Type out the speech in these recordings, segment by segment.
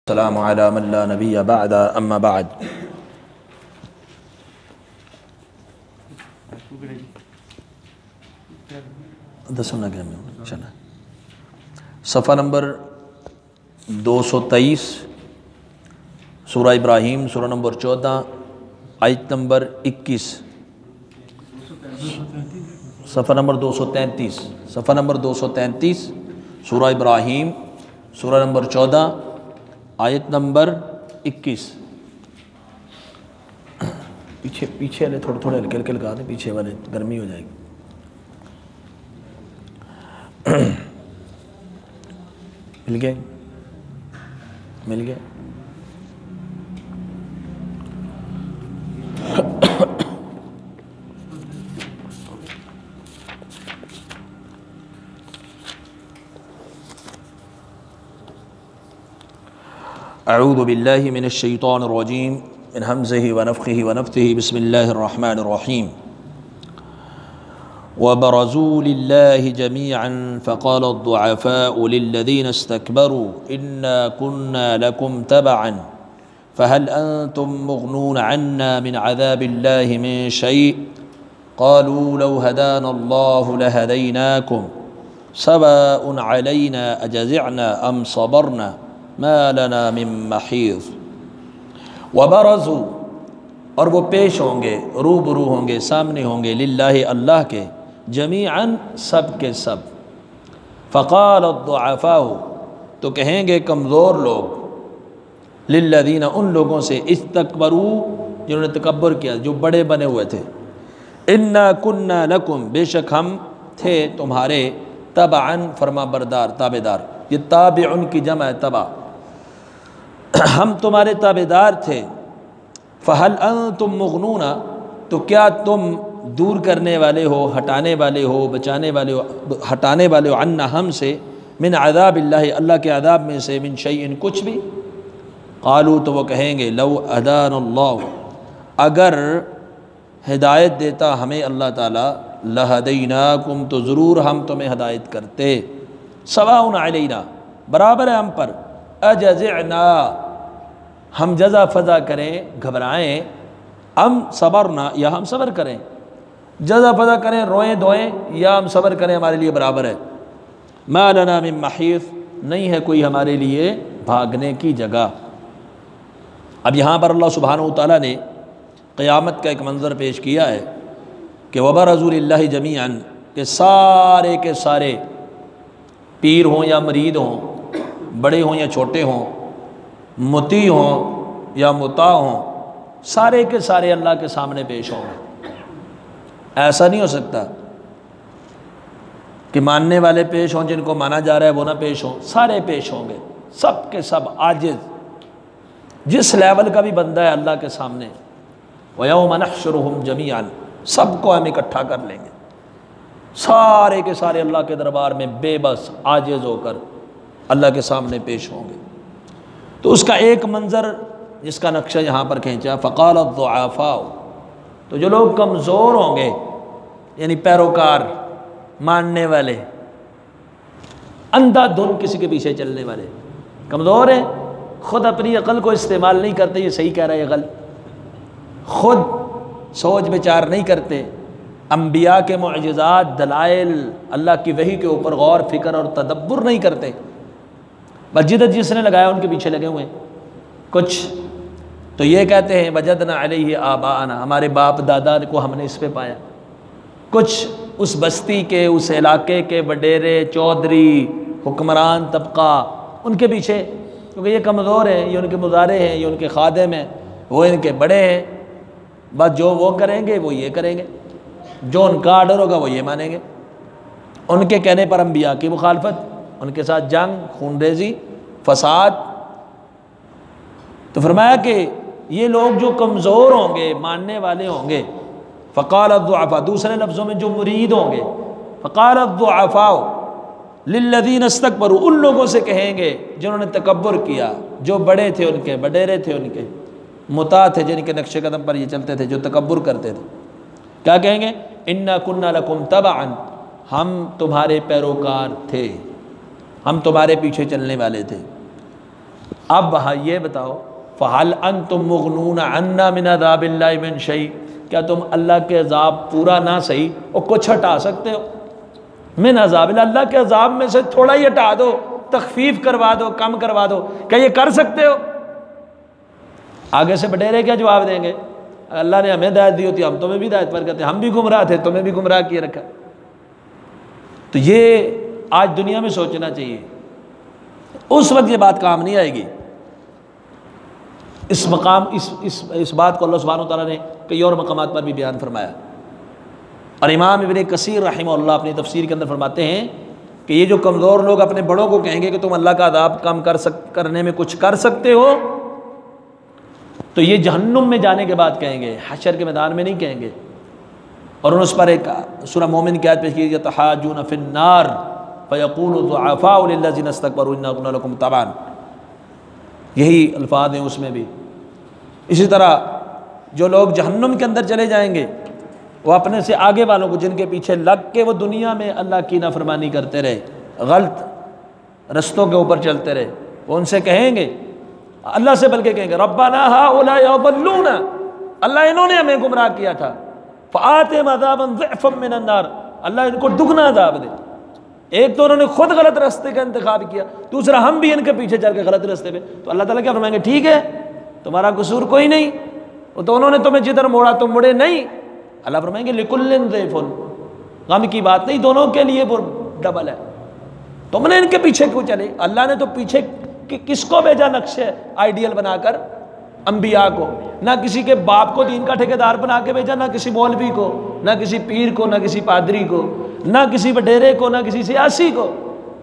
السلام علی من لا نبی بعد اما بعد صفحہ نمبر 223 سورہ ابراہیم سورہ نمبر 14 آیت نمبر 21 صفحہ نمبر 233 سورہ ابراہیم سورہ نمبر 14 آیت نمبر 21 پیچھے والے تھوڑے ہلکے لگا دیں، پیچھے والے گرمی ہو جائے گی۔ مل گئے اعوذ باللہ من الشیطان الرجیم من ہمزہ ونفخہ ونفثہ بسم اللہ الرحمن الرحیم وبرزوا للہ جميعا فقال الضعفاء للذین استكبروا انا كنا لكم تبعا فهل انتم مغنون عنا من عذاب اللہ من شیء قالوا لو هدانا اللہ لہدیناکم سواء علینا اجزعنا ام صبرنا ما لنا من محیض وبرزوا، اور وہ پیش ہوں گے، روبرو ہوں گے، سامنے ہوں گے، للہ اللہ کے، جمیعاً سب کے سب۔ فقال الضعفاء، تو کہیں گے کمزور لوگ، للذین، ان لوگوں سے، استکبروا، جنہوں نے تکبر کیا، جو بڑے بنے ہوئے تھے، انا کنا لکم، بے شک ہم تھے تمہارے، تبعاً، فرما بردار، تابعدار، یہ تابعن کی جمع ہے، تبع، ہم تمہارے تابعدار تھے۔ فہل انتم مغنون، تو کیا تم دور کرنے والے ہو، ہٹانے والے ہو، بچانے والے ہو، ہٹانے والے ہو، عنا، ہم سے، من عذاب اللہ، اللہ کے عذاب میں سے، من شیء، کچھ بھی۔ قالوا، تو وہ کہیں گے، لو ہدانا اللہ، اگر ہدایت دیتا ہمیں اللہ تعالیٰ، لہدیناکم، تو ضرور ہم تمہیں ہدایت کرتے، سواء علینا، برابر ہے ہم پر، اجزعنا، ہم جزا فضا کریں، گھبرائیں، ام صبرنا، یا ہم صبر کریں، جزا فضا کریں، روئیں دھوئیں، یا ہم صبر کریں، ہمارے لیے برابر ہے۔ ما لنا من محیص، نہیں ہے کوئی ہمارے لیے بھاگنے کی جگہ۔ اب یہاں پر اللہ سبحانہ وتعالیٰ نے قیامت کا ایک منظر پیش کیا ہے کہ وبرزوا للہ جمیعاً، کہ سارے کے سارے، پیر ہوں یا مرید ہوں، بڑے ہوں یا چھوٹے ہوں، مطیع ہوں یا مطاع ہوں، سارے کے سارے اللہ کے سامنے پیش ہوں گے۔ ایسا نہیں ہو سکتا کہ ماننے والے پیش ہوں، جن کو مانا جا رہا ہے وہ نہ پیش ہوں، سارے پیش ہوں گے، سب کے سب عاجز، جس لیول کا بھی بندہ ہے اللہ کے سامنے۔ وَيَوْمَ نَحْشُرُهُمْ جَمِيعًا، سب کو ہم اکٹھا کر لیں گے، سارے کے سارے اللہ کے دربار میں بے بس، عاجز ہو کر اللہ کے سامنے پیش ہوں گے۔ تو اس کا ایک منظر جس کا نقشہ یہاں پر کھینچا، فقال الضعفاء، تو جو لوگ کمزور ہوں گے، یعنی پیروکار، ماننے والے، اندھا دھن کسی کے پیچھے چلنے والے، کمزور ہیں، خود اپنی عقل کو استعمال نہیں کرتے، یہ صحیح کہہ رہا ہے یہ غلط، خود سوچ بچار نہیں کرتے، انبیاء کے معجزات، دلائل، اللہ کی وحی کے اوپر غور فکر اور تدبر نہیں کرتے، مسجد جس نے لگایا ان کے پیچھے لگے ہوئے ہیں۔ کچھ تو یہ کہتے ہیں وجدنا علیہ آباءنا، ہمارے باپ دادا کو ہم نے اس پہ پایا۔ کچھ اس بستی کے، اس علاقے کے وڈیرے، چودھری، حکمران طبقہ، ان کے پیچھے، کیونکہ یہ کمزور ہیں، یہ ان کے مزارع ہیں، یہ ان کے خادم ہیں، وہ ان کے بڑے ہیں، بس جو وہ کریں گے وہ یہ کریں گے، جو ان کا آرڈر ہوگا وہ یہ مانیں گے۔ ان کے کہنے پر انبیاء کی مخالفت، ان کے ساتھ جنگ، خون ریزی، فساد۔ تو فرمایا کہ یہ لوگ جو کمزور ہوں گے، ماننے والے ہوں گے، فقال الضعفاء، دوسرے لفظوں میں جو مرید ہوں گے، فقال الضعفاء للذین استکبروا، ان لوگوں سے کہیں گے جنہوں نے تکبر کیا، جو بڑے تھے ان کے، وڈیرے تھے ان کے، مطاع تھے، جن کے نقش قدم پر یہ چلتے تھے، جو تکبر کرتے تھے، کیا کہیں گے؟ انا کنا لکم تبعا، ہم تمہارے پیروکار تھے، ہم تمہارے پیچھے چلنے والے تھے۔ اب ہاں یہ بتاؤ فَهَلْ أَنْتُمْ مُغْنُونَ عَنَّا مِنْ عَذَابِ اللَّهِ مِنْ شَيْءٍ، کیا تم اللہ کے عذاب پورا نہ صحیح اور کچھ ہٹا سکتے ہو؟ من عذاب اللہ کے عذاب میں سے تھوڑا ہی ہٹا دو، تخفیف کروا دو، کم کروا دو، کیا یہ کر سکتے ہو؟ آگے سے بٹیرے کیا جواب دیں گے؟ اللہ نے ہمیں ہدایت دی ہوتی ہم تمہیں بھی ہدایت پر کرتے، ہم بھی گمراہ تھے تمہیں بھی گمراہ کیے رکھا۔ تو یہ آج دنیا میں سوچنا چاہیے، اس وقت یہ بات کام نہیں آئے گی۔ اس مقام اس بات کو اللہ سبحانہ وتعالیٰ نے کئی اور مقامات پر بھی بیان فرمایا، اور امام ابن کثیر رحمہ اللہ اپنی تفسیر کے اندر فرماتے ہیں کہ یہ جو کمزور لوگ اپنے بڑوں کو کہیں گے کہ تم اللہ کا عذاب کم کرنے میں کچھ کر سکتے ہو، تو یہ جہنم میں جانے کے بعد کہیں گے، حشر کے میدان میں نہیں کہیں گے۔ اور انہوں نے اس پر ایک سورہ مومن کی آیت پیش کی، یتحاجون فی النار فیقول الضعفاء للذین استکبروا انا کنا لکم تبعا، یہی الفاظ ہیں اس میں بھی۔ اسی طرح جو لوگ جہنم کے اندر چلے جائیں گے وہ اپنے سے آگے والوں کو جن کے پیچھے لگ کے وہ دنیا میں اللہ کی نافرمانی کرتے رہے، غلط رستوں کے اوپر چلتے رہے، وہ ان سے کہیں گے، اللہ سے بلکہ کہیں گے ربنا ہؤلاء اضلونا، اللہ انہوں نے ہمیں گمراہ کیا تھا، فآتہم عذابا ضعفا من النار، اللہ ان کو دگنا عذاب دے۔ ایک تو انہوں نے خود غلط راستے کا انتخاب کیا، دوسرا ہم بھی ان کے پیچھے چل کے غلط راستے پہ، تو اللہ تعالیٰ کیا فرمائیں گے؟ ٹھیک ہے تمہارا قصور کوئی نہیں، وہ تو انہوں نے تمہیں جدھر موڑا تم مڑے نہیں۔ اللہ فرمائیں گے لکل ضیف، غم کی بات نہیں، دونوں کے لیے ڈبل ہے، تم نے ان کے پیچھے کیوں چلے؟ اللہ نے تو پیچھے کس کو بھیجا نقشے آئیڈیل بنا کر؟ انبیاء کو، نہ کسی کے باپ کو دین کا ٹھیکیدار بنا کے بھیجا، نہ کسی مولوی کو، نہ کسی پیر کو، نہ کسی پادری کو، نہ کسی بڈیرے کو، نہ کسی سیاسی کو۔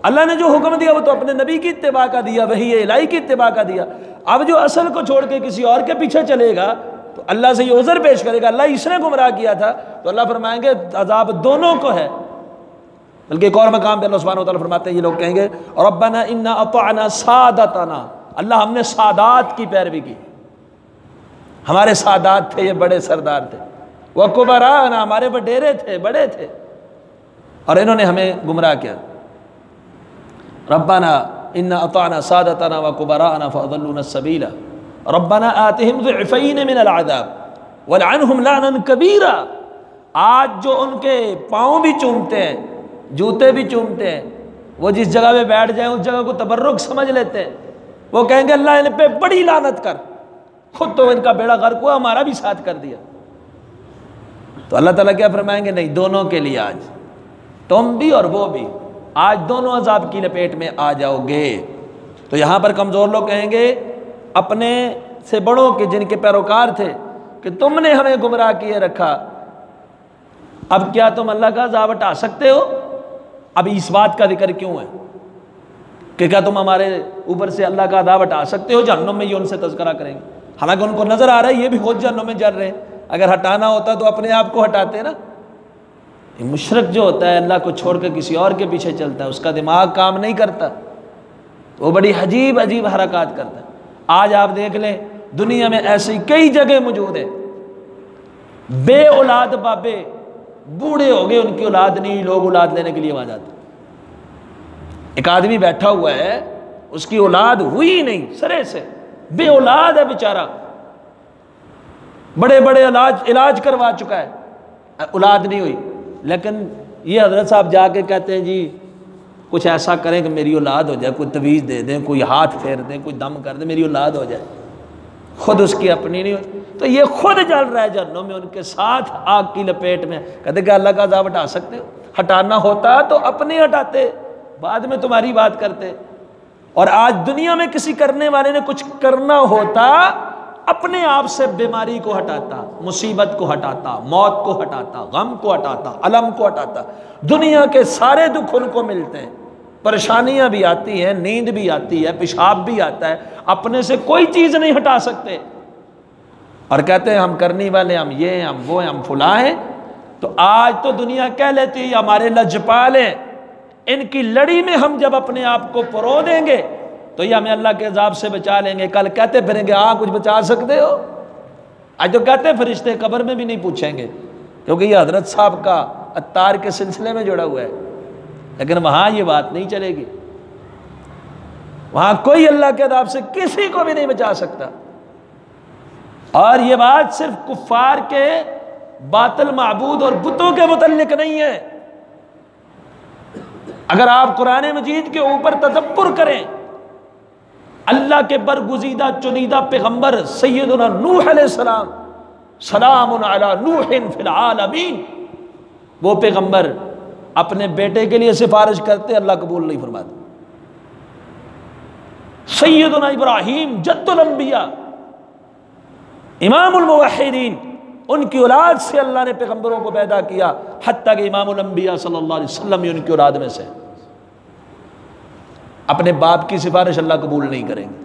اللہ نے جو حکم دیا وہ تو اپنے نبی کی اتباع کا دیا، وحی الہی کی اتباع کا دیا۔ اب جو اصل کو چھوڑ کے کسی اور کے پیچھے چلے گا تو اللہ سے یہ عذر پیش کرے گا، اللہ اس نے گمراہ کیا تھا، تو اللہ فرمائیں گے عذاب دونوں کو ہے۔ بلکہ ایک اور مقام پہ اللہ سبحانہ وتعالیٰ فرماتے ہیں، یہ لوگ کہیں گے ربنا انا اطعنا سادتنا، اللہ ہم نے سادات کی پیروی کی، ہمارے سادات تھے، یہ بڑے سردار تھے، وکبراءنا، ہمارے وڈیرے تھے، بڑے تھے، اور انہوں نے ہمیں گمراہ کیا۔ ربنا انا اطعنا سادتنا وکبراءنا فاضلونا السبیل ربنا آتہم ضعفین من العذاب ولعنہم لعنا کبیرا۔ آج جو ان کے پاؤں بھی چومتے ہیں، جوتے بھی چومتے ہیں، وہ جس جگہ پہ بیٹھ جائیں اس جگہ کو تبرک سمجھ لیتے ہیں، وہ کہیں گے اللہ ان پہ بڑی لعنت کر، خود تو ان کا بیڑا غرق ہوا، ہمارا بھی ساتھ کر دیا۔ تو اللہ تعالیٰ کیا فرمائیں گے؟ نہیں، دونوں کے لیے آج تم بھی اور وہ بھی، آج دونوں عذاب کی لپیٹ میں آ جاؤ گے۔ تو یہاں پر کمزور لوگ کہیں گے اپنے سے بڑوں کے جن کے پیروکار تھے کہ تم نے ہمیں گمراہ کیے رکھا، اب کیا تم اللہ کا عذاب ہٹا سکتے ہو؟ اب اس بات کا ذکر کیوں ہے کہ کیا تم ہمارے اوپر سے اللہ کا عذاب ہٹا سکتے ہو؟ جہنم میں یہ ان سے تذکرہ کریں گے، حالانکہ ان کو نظر آ رہا ہے یہ بھی خود جہنم میں جل رہے ہیں، اگر ہٹانا ہوتا تو اپنے آپ کو ہٹاتے نا۔ یہ مشرک جو ہوتا ہے اللہ کو چھوڑ کر کسی اور کے پیچھے چلتا ہے، اس کا دماغ کام نہیں کرتا، وہ بڑی عجیب عجیب حرکات کرتا ہے۔ آج آپ دیکھ لیں دنیا میں ایسی کئی جگہ موجود ہیں، بے اولاد بابے بوڑھے ہو گئے، ان کی اولاد نہیں، لوگ اولاد لینے کے لیے وہاں جاتے۔ ایک آدمی بیٹھا ہوا ہے، اس کی اولاد ہوئی نہیں، سرے سے بے اولاد ہے بیچارہ، بڑے بڑے علاج کروا چکا ہے، اولاد نہیں ہوئی، لیکن یہ حضرت صاحب جا کے کہتے ہیں جی کچھ ایسا کریں کہ میری اولاد ہو جائے، کوئی تویز دے دیں، کوئی ہاتھ پھیر دیں، کوئی دم کر دیں، میری اولاد ہو جائے، خود اس کی اپنی نہیں ہوئی، تو یہ خود جل رہا ہے جہنم میں، ان کے ساتھ آگ کی لپیٹ میں۔ کہتے کہ اللہ کا عذاب ہٹا سکتے ہو؟ ہٹانا ہوتا تو اپنے ہٹاتے، بعد میں تمہاری بات کرتے۔ اور آج دنیا میں کسی کرنے والے نے کچھ کرنا ہوتا اپنے آپ سے بیماری کو ہٹاتا، مصیبت کو ہٹاتا، موت کو ہٹاتا، غم کو ہٹاتا، علم کو ہٹاتا۔ دنیا کے سارے دکھ ان کو ملتے ہیں، پریشانیاں بھی آتی ہیں، نیند بھی آتی ہے، پیشاب بھی آتا ہے، اپنے سے کوئی چیز نہیں ہٹا سکتے، اور کہتے ہیں ہم کرنے والے، ہم یہ ہیں، ہم وہ ہیں، ہم فلاں ہیں۔ تو آج تو دنیا کہہ لیتی ہے ہمارے لجپال ہیں، ان کی لڑی میں ہم جب اپنے آپ کو پرو دیں گے تو یہ ہمیں اللہ کے عذاب سے بچا لیں گے۔ کل کہتے پھریں گے ہاں کچھ بچا سکتے ہو؟ آج تو کہتے فرشتے قبر میں بھی نہیں پوچھیں گے، کیونکہ یہ حضرت صاحب کا عطار کے سلسلے میں جڑا ہوا ہے، لیکن وہاں یہ بات نہیں چلے گی۔ وہاں کوئی اللہ کے عذاب سے کسی کو بھی نہیں بچا سکتا۔ اور یہ بات صرف کفار کے باطل معبود اور بتوں کے متعلق نہیں ہے۔ اگر آپ قرآن مجید کے اوپر تدبر کریں، اللہ کے برگزیدہ چنیدہ پیغمبر سیدنا نوح علیہ السلام، سلام علی نوح فی العالمین، وہ پیغمبر اپنے بیٹے کے لیے سفارش کرتے، اللہ قبول نہیں فرماتے۔ سیدنا ابراہیم جد الانبیاء، امام الموحدین، ان کی اولاد سے اللہ نے پیغمبروں کو پیدا کیا، حتیٰ کہ امام الانبیاء صلی اللہ علیہ وسلم بھی ان کی اولاد میں سے۔ اپنے باپ کی سفارش اللہ قبول نہیں کریں گے۔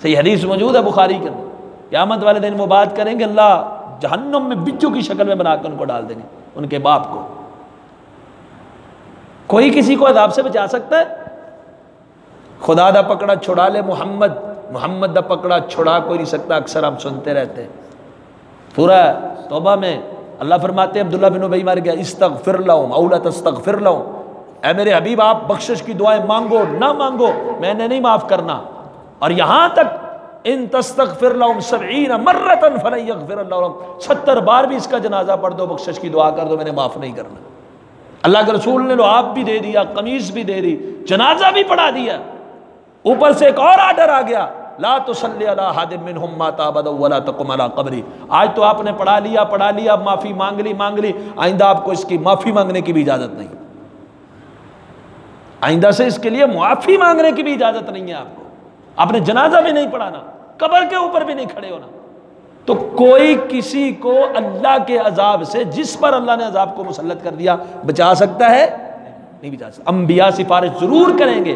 صحیح حدیث موجود ہے بخاری کے اندر، قیامت والے دن وہ بات کریں گے، اللہ جہنم میں بچوں کی شکل میں بنا کر ان کو ڈال دیں گے، ان کے باپ کو۔ کوئی کسی کو عذاب سے بچا سکتا ہے؟ خدا دا پکڑا چھڑا لے محمد، محمد دا پکڑا چھڑا کوئی نہیں سکتا، اکثر ہم سنتے رہتے ہیں۔ سورہ توبہ میں اللہ فرماتے ہیں عبداللہ بن ابی مر گیا، استغفر لہم او لا تستغفر لہم، اے میرے حبیب آپ بخشش کی دعائیں مانگو نہ مانگو، میں نے نہیں معاف کرنا۔ اور یہاں تک ان تستغفر لہم 70 مرۃ فلن یغفر اللہ لہم، 70 بار بھی اس کا جنازہ پڑھ دو، بخشش کی دعا کر دو، میں نے معاف نہیں کرنا۔ اللہ کے رسول نے لعاب بھی دے دیا، قمیص بھی دے دی، جنازہ بھی پڑھا دیا۔ اوپر سے ایک اور آرڈر آ گیا، لا تصلی علی احد منہم مات ابدا ولا تقم علی قبری۔ آج تو آپ نے پڑھا لیا، اب معافی مانگ لی، آئندہ آپ کو اس کی معافی مانگنے کی بھی اجازت نہیں، آئندہ سے اس کے لیے معافی مانگنے کی بھی اجازت نہیں ہے آپ کو، آپ نے جنازہ بھی نہیں پڑھانا، قبر کے اوپر بھی نہیں کھڑے ہونا۔ تو کوئی کسی کو اللہ کے عذاب سے، جس پر اللہ نے عذاب کو مسلط کر دیا، بچا سکتا ہے؟ نہیں بچا سکتا۔ انبیاء سفارش ضرور کریں گے،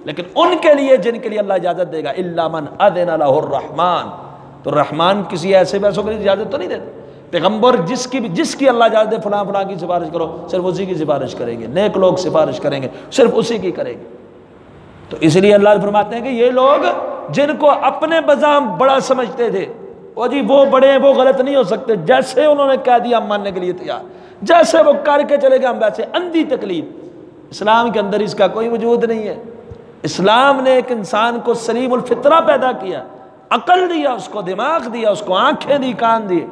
لیکن ان کے لیے جن کے لیے اللہ اجازت دے گا، الا من اذن لہ الرحمن، تو رحمان کسی ایسے ویسوں کے لیے اجازت تو نہیں دیتا۔ پیغمبر جس کی اللہ اجازت دے فلاں فلاں کی سفارش کرو، صرف اسی کی سفارش کریں گے، نیک لوگ سفارش کریں گے، صرف اسی کی کریں گے۔ تو اس لیے اللہ فرماتے ہیں کہ یہ لوگ جن کو اپنے بزام بڑا سمجھتے تھے، وہ جی وہ بڑے ہیں، وہ غلط نہیں ہو سکتے، جیسے انہوں نے کہہ دیا ہم ماننے کے لیے تیار، جیسے وہ کر کے چلے گئے ہم ویسے، اندھی تکلیف۔ اسلام کے اندر اس کا کوئی وجود نہیں ہے۔ اسلام نے ایک انسان کو سلیم الفطرہ پیدا کیا، عقل دیا اس کو، دماغ دیا اس کو، آنکھیں دی، کان دیے،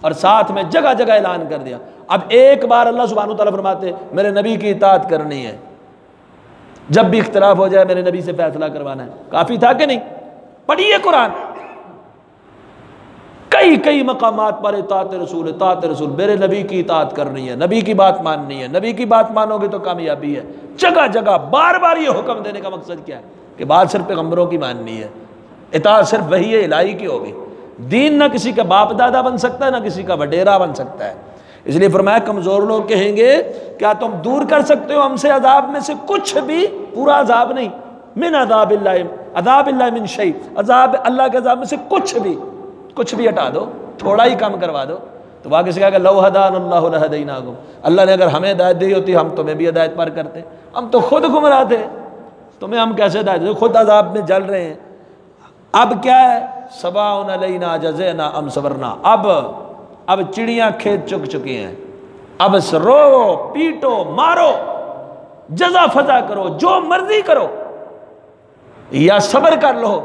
اور ساتھ میں جگہ جگہ اعلان کر دیا۔ اب ایک بار اللہ سبحانہ وتعالیٰ فرماتے ہیں میرے نبی کی اطاعت کرنی ہے، جب بھی اختلاف ہو جائے میرے نبی سے فیصلہ کروانا ہے۔ کافی تھا کہ نہیں؟ پڑھیے قرآن، کئی مقامات پر اطاعت رسول، میرے نبی کی اطاعت کرنی ہے، نبی کی بات ماننی ہے، نبی کی بات مانو گے تو کامیابی ہے۔ جگہ جگہ بار بار یہ حکم دینے کا مقصد کیا ہے کہ بات صرف پیغمبروں کی ماننی ہے، اطاعت صرف وحی الہی کی ہوگی۔ دین نہ کسی کا باپ دادا بن سکتا ہے، نہ کسی کا وڈیرا بن سکتا ہے۔ اس لیے فرمایا کمزور لوگ کہیں گے کیا تم دور کر سکتے ہو ہم سے عذاب میں سے کچھ بھی؟ پورا عذاب نہیں، من عذاب اللہ من شیء، عذاب اللہ کے عذاب میں سے کچھ بھی ہٹا دو، تھوڑا ہی کم کروا دو۔ تو وہاں کسی کہا کہ لو ہدان اللہ لہدیناکم، اللہ نے اگر ہمیں ہدایت دی ہوتی ہم تمہیں بھی ہدایت پر کرتے، ہم تو خود گمراہ تھے، تمہیں ہم کیسے ہدایت دیں؟ خود عذاب میں جل رہے ہیں۔ اب کیا ہے؟ سواء علینا جزینا ام صبرنا، اب چڑیاں کھیت چک چکی ہیں، اب رو پیٹو مارو، جزا فضا کرو، جو مرضی کرو، یا صبر کر لو،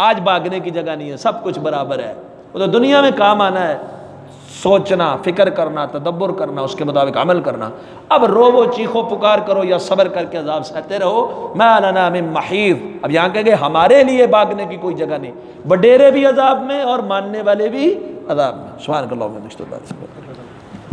آج بھاگنے کی جگہ نہیں ہے، سب کچھ برابر ہے۔ وہ تو دنیا میں کام آنا ہے، سوچنا، فکر کرنا، تدبر کرنا، اس کے مطابق عمل کرنا۔ اب رو چیخو پکار کرو یا صبر کر کے عذاب سہتے رہو، ما لنا من محیض۔ اب یہاں کہیں گے ہمارے لیے بھاگنے کی کوئی جگہ نہیں، وڈیرے بھی عذاب میں اور ماننے والے بھی عذاب میں۔ سبحانک اللہم و بحمدک۔